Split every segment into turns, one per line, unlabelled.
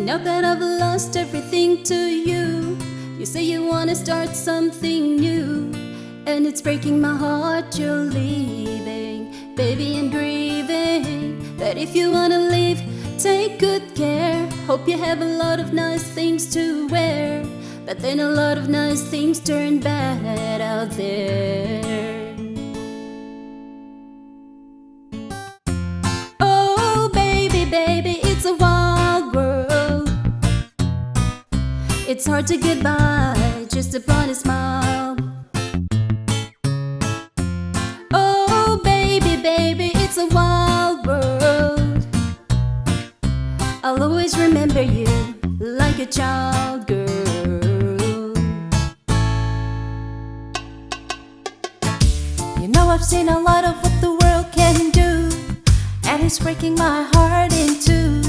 Now that I've lost everything to you, you say you wanna start something new, and it's breaking my heart you're leaving. Baby, I'm grieving, but if you wanna leave, take good care. Hope you have a lot of nice things to wear, but then a lot of nice things turn bad out there. Oh baby, baby, it's a wild world. It's hard to get by just upon a smile. Oh baby, baby, it's a wild world. I'll always remember you like a child girl. You know I've seen a lot of what the world can do, and it's breaking my heart in two.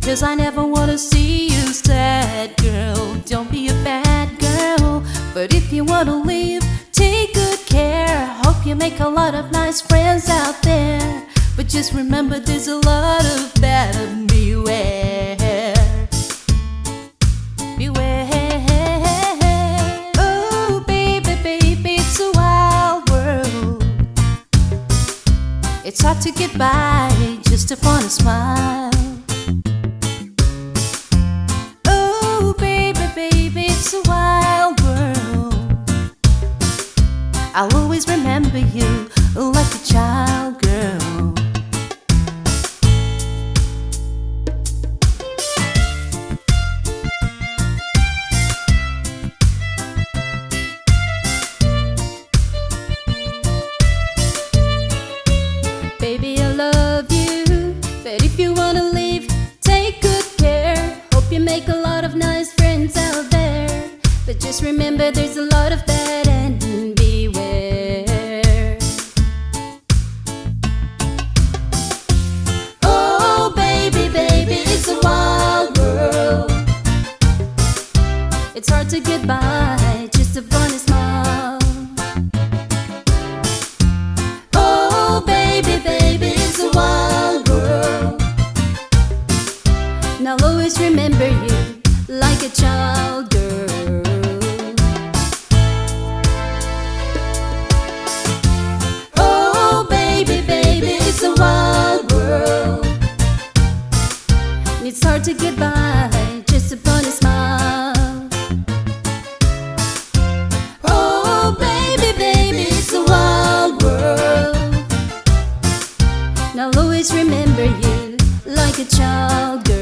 'Cause I never wanna see you sad, girl. Don't be a bad girl. But if you wanna leave, take good care. Hope you make a lot of nice friends out there, but just remember there's a lot of bad. Beware, beware. Oh baby, baby, it's a wild world. It's hard to get by just upon a smile. Oh baby, baby, it's a wild world. I'll always remember you like a child girl. Baby, I love you, but if you wanna leave, take good care. Hope you make a lot of nice friends out there, but just remember there's a lot of bad, and beware. Oh baby, baby, it's a wild world. It's hard to get by just upon a smile. Oh baby, baby, it's a wild world. And I'll always remember you like a child girl. Oh baby, baby, it's a wild world. And it's hard to get by just upon a smile. Oh baby, baby, it's a wild world. And I'll always remember you like a child girl.